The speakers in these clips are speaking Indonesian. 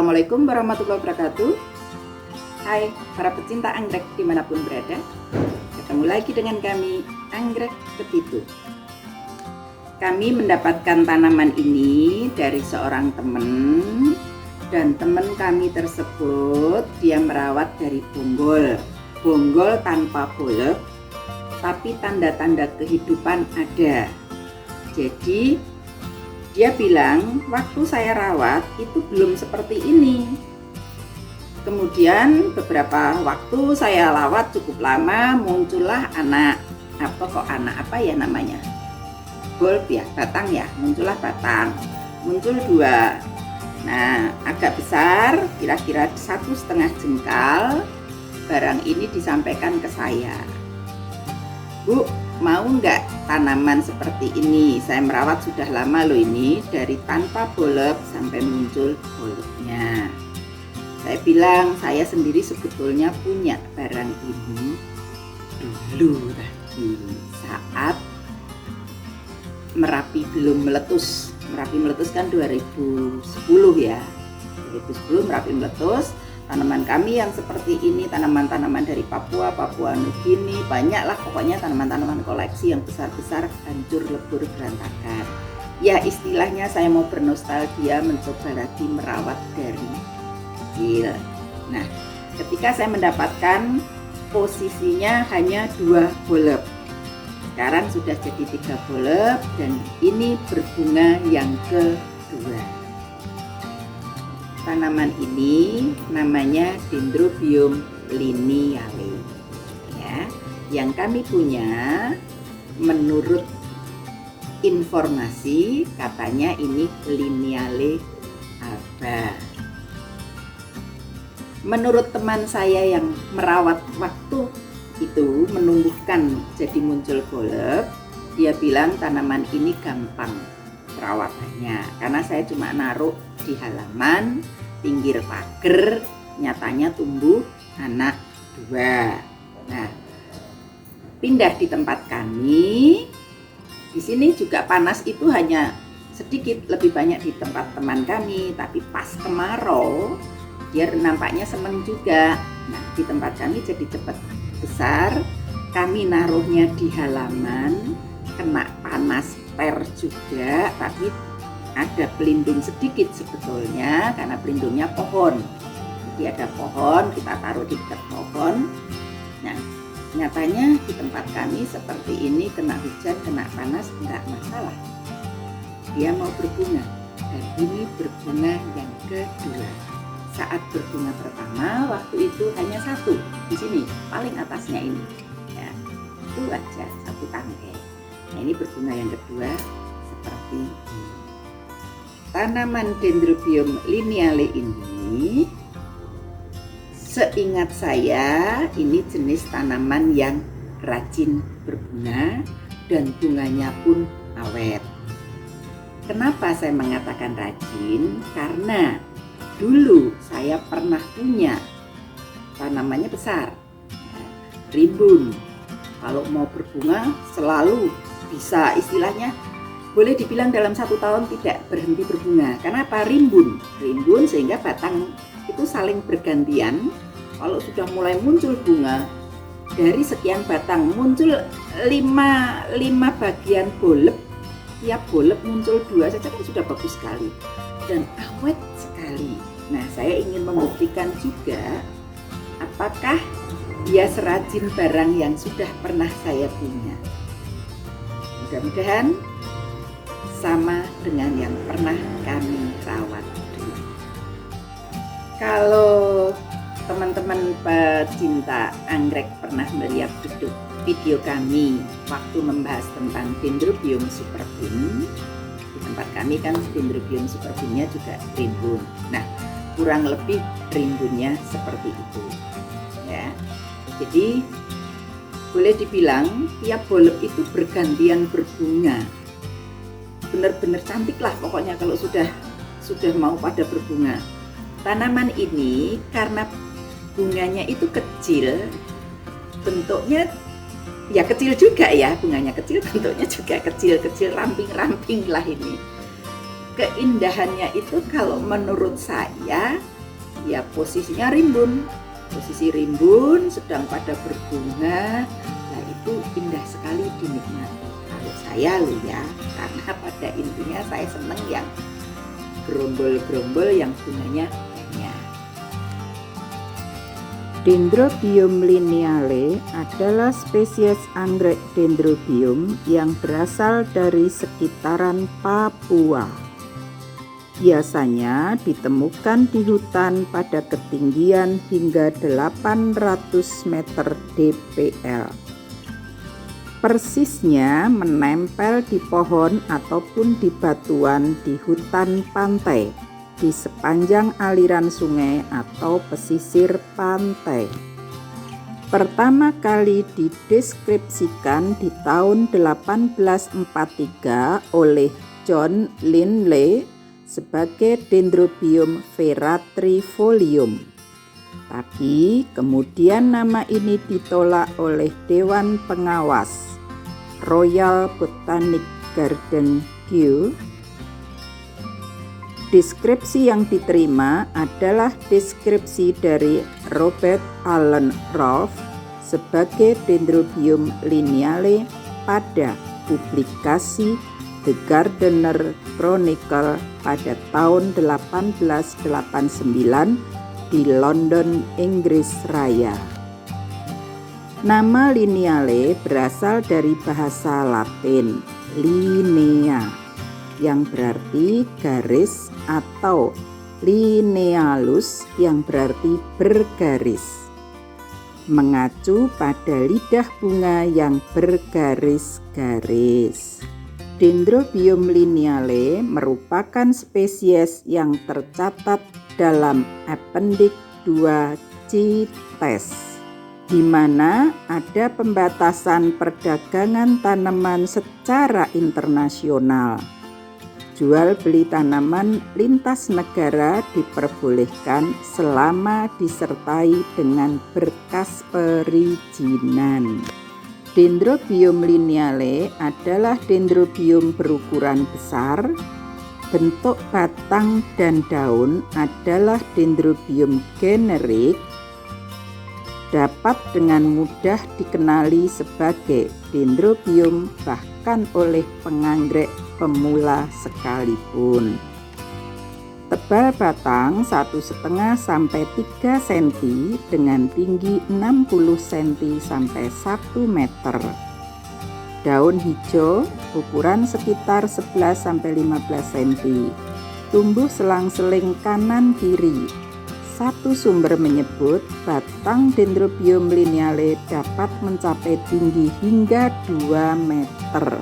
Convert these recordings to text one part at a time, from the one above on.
Assalamualaikum warahmatullahi wabarakatuh. Hai para pecinta anggrek dimanapun berada. Ketemu lagi dengan kami, Anggrek Petitu. Kami mendapatkan tanaman ini dari seorang teman, dan teman kami tersebut dia merawat dari bonggol tanpa bolek, tapi tanda-tanda kehidupan ada. Jadi dia bilang, waktu saya rawat itu belum seperti ini. Kemudian beberapa waktu saya rawat cukup lama, muncullah bulb ya, batang ya, muncullah batang, muncul 2. Nah, agak besar, kira-kira 1,5 jengkal. Barang ini disampaikan ke saya, Bu, mau nggak tanaman seperti ini? Saya merawat sudah lama loh ini, dari tanpa boleb sampai muncul bolebnya. Saya bilang, saya sendiri sebetulnya punya barang ini dulu tadi saat Merapi belum meletus. Merapi meletus kan 2010 ya. 2010 Merapi meletus. Tanaman kami yang seperti ini, tanaman-tanaman dari Papua Nugini, banyaklah pokoknya tanaman-tanaman koleksi yang besar-besar hancur lebur berantakan. Ya istilahnya saya mau bernostalgia, mencoba lagi merawat dari kecil. Nah, ketika saya mendapatkan posisinya hanya 2 boleb, sekarang sudah jadi 3 boleb dan ini berbunga yang kedua. Tanaman ini namanya Dendrobium lineale ya. Yang kami punya menurut informasi katanya ini lineale alba. Menurut teman saya yang merawat waktu itu menumbuhkan jadi muncul boleb, dia bilang tanaman ini gampang perawatannya karena saya cuma naruh di halaman pinggir pagar, nyatanya tumbuh anak 2. Nah, pindah di tempat kami, di sini juga panas itu hanya sedikit lebih banyak di tempat teman kami, tapi pas kemarau dia nampaknya seneng juga. Nah, di tempat kami jadi cepat besar. Kami naruhnya di halaman, kena panas ter juga, tapi ada pelindung sedikit sebetulnya karena pelindungnya pohon. Jadi ada pohon, kita taruh di dekat pohon. Nah, nyatanya di tempat kami seperti ini, kena hujan, kena panas enggak masalah. Dia mau berbunga dan ini berbunga yang kedua. Saat berbunga pertama waktu itu hanya 1 di sini, paling atasnya ini. Ya, itu aja 1 tangkai. Nah, ini berbunga yang kedua seperti ini. Tanaman Dendrobium lineale ini, seingat saya, ini jenis tanaman yang rajin berbunga dan bunganya pun awet. Kenapa saya mengatakan rajin? Karena dulu saya pernah punya tanamannya besar, rimbun. Kalau mau berbunga selalu bisa, istilahnya boleh dibilang dalam 1 tahun tidak berhenti berbunga. Kenapa? Rimbun sehingga batang itu saling bergantian. Kalau sudah mulai muncul bunga, dari sekian batang muncul 5 bagian boleb, tiap boleb muncul 2 saja kan sudah bagus sekali dan awet sekali. Nah, saya ingin membuktikan juga apakah dia serajin barang yang sudah pernah saya punya. Mudah-mudahan sama dengan yang pernah kami rawat dulu. Kalau teman-teman pecinta anggrek pernah melihat video kami waktu membahas tentang Dendrobium superbum, di tempat kami kan Dendrobium superbumnya juga rimbun. Nah, kurang lebih rimbunnya seperti itu ya. Jadi boleh dibilang tiap boleb itu bergantian berbunga. Benar-benar cantik lah pokoknya kalau sudah mau pada berbunga. Tanaman ini karena bunganya itu kecil, bentuknya ya kecil juga ya, bunganya kecil, bentuknya juga kecil-kecil, ramping-ramping lah ini. Keindahannya itu kalau menurut saya ya posisinya rimbun. Posisi rimbun sedang pada berbunga. Nah, itu indah sekali dinikmati. Kalau saya loh ya, karena pada intinya saya seneng yang gerombol-gerombol yang bunganya banyak. Dendrobium lineale adalah spesies anggrek dendrobium yang berasal dari sekitaran Papua. Biasanya ditemukan di hutan pada ketinggian hingga 800 meter dpl. Persisnya menempel di pohon ataupun di batuan di hutan pantai, di sepanjang aliran sungai atau pesisir pantai. Pertama kali dideskripsikan di tahun 1843 oleh John Lindley sebagai Dendrobium veratrifolium. Tapi kemudian nama ini ditolak oleh Dewan Pengawas Royal Botanic Garden Kew. Deskripsi yang diterima adalah deskripsi dari Robert Allen Rolfe sebagai Dendrobium lineale pada publikasi The Gardener Chronicle pada tahun 1889 di London, Inggris Raya. Nama lineale berasal dari bahasa Latin linea yang berarti garis atau linealus yang berarti bergaris, mengacu pada lidah bunga yang bergaris-garis. Dendrobium lineale merupakan spesies yang tercatat dalam Appendix 2 CITES, di mana ada pembatasan perdagangan tanaman secara internasional. Jual beli tanaman lintas negara diperbolehkan selama disertai dengan berkas perizinan. Dendrobium lineale adalah dendrobium berukuran besar. Bentuk batang dan daun adalah dendrobium generik. Dapat dengan mudah dikenali sebagai dendrobium bahkan oleh penganggrek pemula sekalipun. Tebal batang 1,5 sampai 3 cm dengan tinggi 60 cm sampai 1 meter. Daun hijau ukuran sekitar 11 sampai 15 cm. Tumbuh selang-seling kanan kiri. Satu sumber menyebut batang Dendrobium lineale dapat mencapai tinggi hingga 2 meter.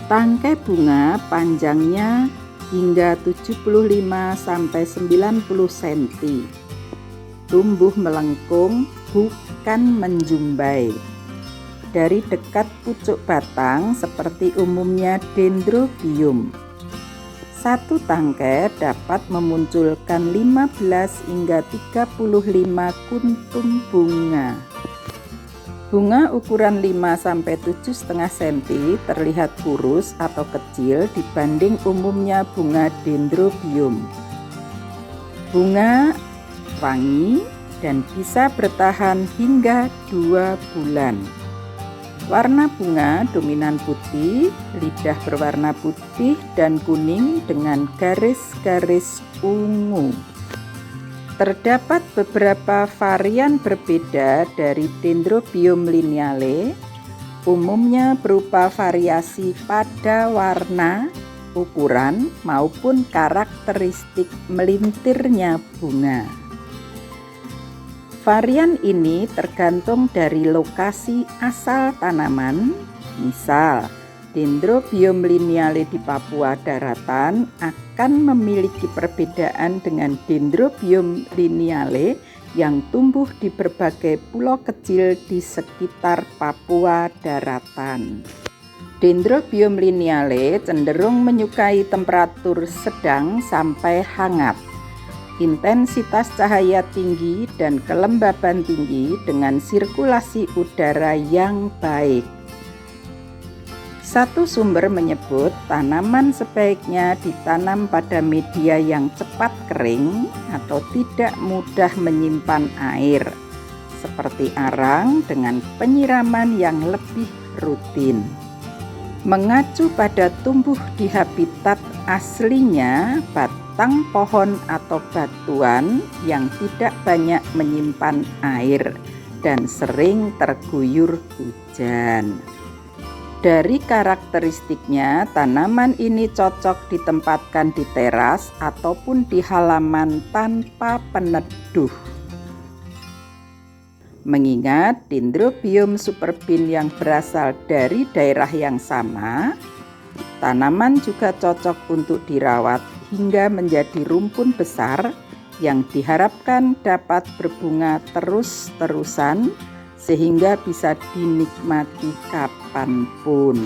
Tangkai bunga panjangnya hingga 75 sampai 90 cm. Tumbuh melengkung, bukan menjumbai. Dari dekat pucuk batang seperti umumnya dendrobium. Satu tangkai dapat memunculkan 15 hingga 35 kuntum bunga. Bunga ukuran 5-7,5 cm terlihat kurus atau kecil dibanding umumnya bunga dendrobium. Bunga wangi dan bisa bertahan hingga 2 bulan. Warna bunga dominan putih, lidah berwarna putih dan kuning dengan garis-garis ungu. Terdapat beberapa varian berbeda dari Dendrobium lineale, umumnya berupa variasi pada warna, ukuran, maupun karakteristik melintirnya bunga. Varian ini tergantung dari lokasi asal tanaman, misal Dendrobium lineale di Papua daratan akan memiliki perbedaan dengan Dendrobium lineale yang tumbuh di berbagai pulau kecil di sekitar Papua daratan. Dendrobium lineale cenderung menyukai temperatur sedang sampai hangat, intensitas cahaya tinggi dan kelembaban tinggi dengan sirkulasi udara yang baik. Satu sumber menyebut tanaman sebaiknya ditanam pada media yang cepat kering atau tidak mudah menyimpan air, seperti arang dengan penyiraman yang lebih rutin. Mengacu pada tumbuh di habitat aslinya, batang pohon atau batuan yang tidak banyak menyimpan air dan sering terguyur hujan. Dari karakteristiknya, tanaman ini cocok ditempatkan di teras ataupun di halaman tanpa peneduh. Mengingat Dendrobium superbin yang berasal dari daerah yang sama, tanaman juga cocok untuk dirawat hingga menjadi rumpun besar yang diharapkan dapat berbunga terus-terusan sehingga bisa dinikmati kapanpun.